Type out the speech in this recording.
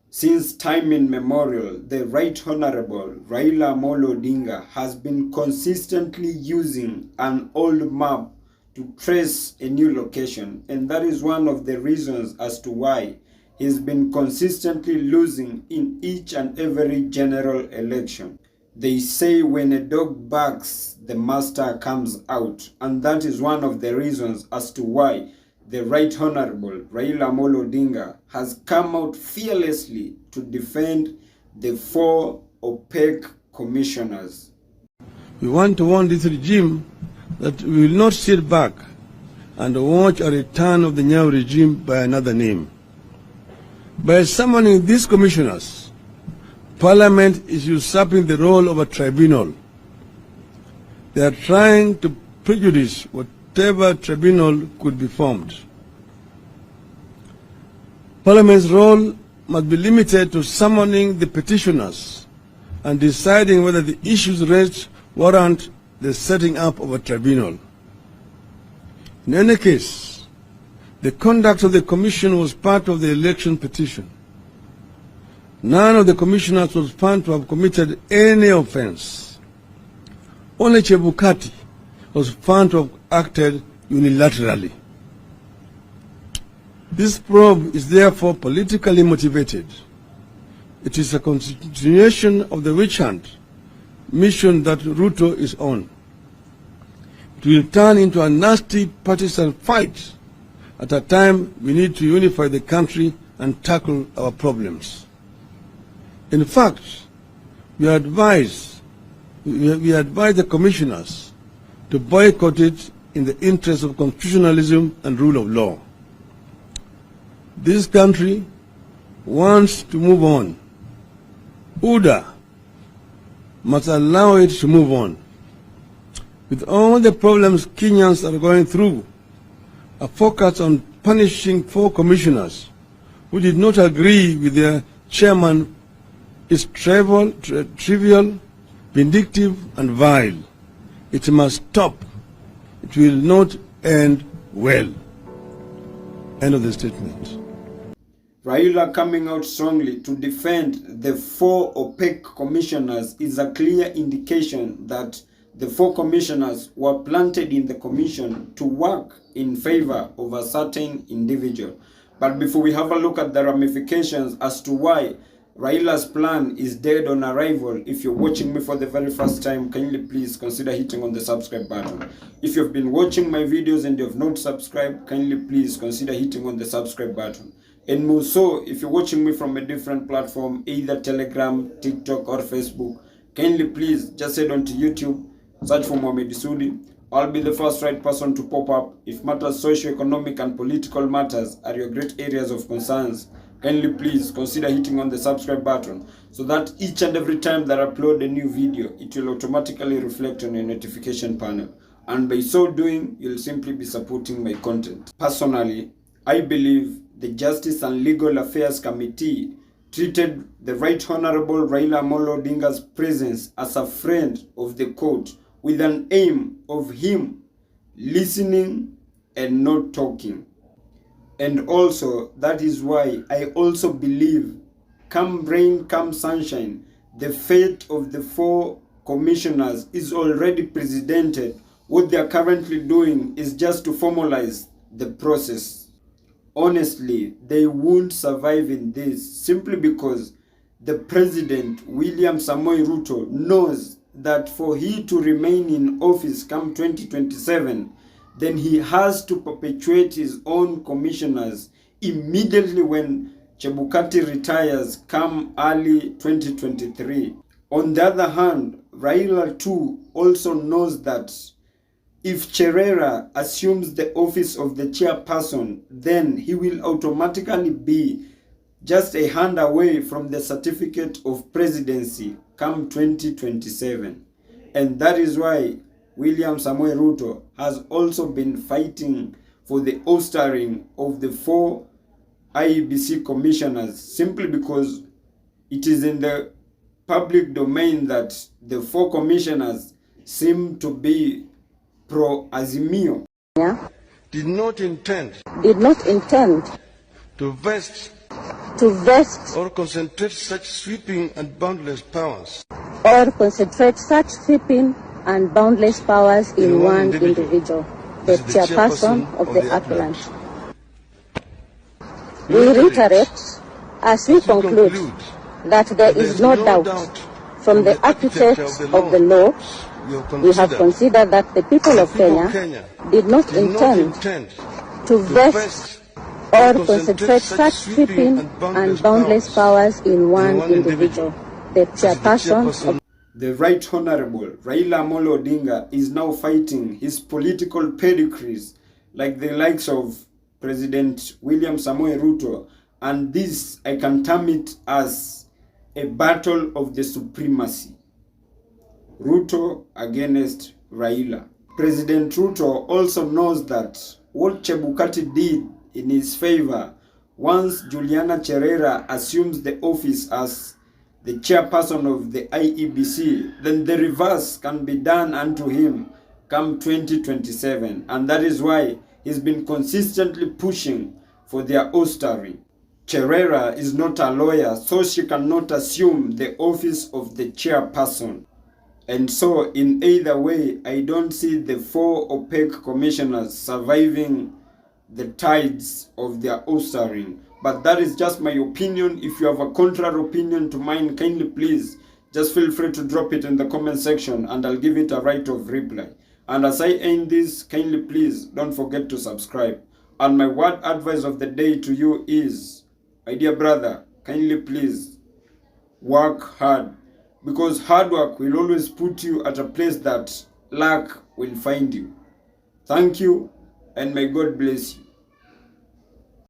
Since time immemorial, the Right Honorable Raila Amolo Odinga has been consistently using an old map to trace a new location, and that is one of the reasons as to why he's been consistently losing in each and every general election. They say when a dog barks, the master comes out, and that is one of the reasons as to why the Right Honorable Raila Amolo Odinga has come out fearlessly to defend the 4 opaque commissioners. We want to warn this regime that we will not sit back and watch a return of the Nyao regime by another name. By summoning these commissioners, Parliament is usurping the role of a tribunal. They are trying to prejudice whatever tribunal could be formed. Parliament's role must be limited to summoning the petitioners and deciding whether the issues raised warrant the setting up of a tribunal. In any case, the conduct of the commission was part of the election petition. None of the commissioners was found to have committed any offense. Only Chebukati was found to have acted unilaterally. This probe is therefore politically motivated. It is a continuation of the witch hunt mission that Ruto is on. It will turn into a nasty partisan fight at a time we need to unify the country and tackle our problems. In fact, we advise the commissioners to boycott it in the interest of constitutionalism and rule of law. This country wants to move on. UDA must allow it to move on. With all the problems Kenyans are going through, a focus on punishing 4 commissioners who did not agree with their chairman is trivial, vindictive, and vile. It must stop. It will not end well. End of the statement. Raila coming out strongly to defend the 4 opaque commissioners is a clear indication that the 4 commissioners were planted in the commission to work in favor of a certain individual. But before we have a look at the ramifications as to why Raila's plan is dead on arrival, if you're watching me for the very first time, kindly please consider hitting on the subscribe button. If you've been watching my videos and you have not subscribed, kindly please consider hitting on the subscribe button. And more so, if you're watching me from a different platform, either Telegram, TikTok, or Facebook, kindly please just head on to YouTube, search for Mohamed Sudi. I'll be the first right person to pop up. If matters socio-economic and political matters are your great areas of concerns, kindly please consider hitting on the subscribe button so that each and every time that I upload a new video, it will automatically reflect on your notification panel. And by so doing, you'll simply be supporting my content. Personally, I believe the Justice and Legal Affairs Committee treated the Right Honorable Raila Amolo Odinga's presence as a friend of the court with an aim of him listening and not talking. And also, that is why I also believe, come rain, come sunshine, the fate of the 4 commissioners is already precedented. What they are currently doing is just to formalize the process. Honestly, they won't survive in this simply because the president, William Samoei Ruto, knows that for he to remain in office come 2027, then he has to perpetuate his own commissioners immediately when Chebukati retires come early 2023. On the other hand, Raila too also knows that if Cherera assumes the office of the chairperson, then he will automatically be just a hand away from the certificate of presidency come 2027. And that is why William Samoei Ruto has also been fighting for the oustering of the 4 Iebc commissioners, simply because it is in the public domain that the 4 commissioners seem to be pro-Azimio. Did not intend to vest to vest or concentrate such sweeping and boundless powers in one individual, the chairperson of the appellant. We reiterate as we conclude that there is no doubt from the architects of the law, we have considered that the people of Kenya did not intend to vest or concentrate such sweeping and boundless powers in one individual, the chairperson of the Right Honorable Raila Amolo Odinga is now fighting his political pedigrees like the likes of President William Samoei Ruto, and this I can term it as a battle of the supremacy. Ruto against Raila. President Ruto also knows that what Chebukati did in his favor once Juliana Cherera assumes the office as the chairperson of the Iebc, then the reverse can be done unto him come 2027. And that is why he's been consistently pushing for their oustery. Cherera is not a lawyer, so she cannot assume the office of the chairperson. And so in either way, I don't see the 4 opaque commissioners surviving the tides of their oustering. But that is just my opinion. If you have a contrary opinion to mine, kindly please just feel free to drop it in the comment section and I'll give it a right of reply. And as I end this, kindly please don't forget to subscribe. And my word advice of the day to you is, my dear brother, kindly please work hard, because hard work will always put you at a place that luck will find you. Thank you, and may God bless you.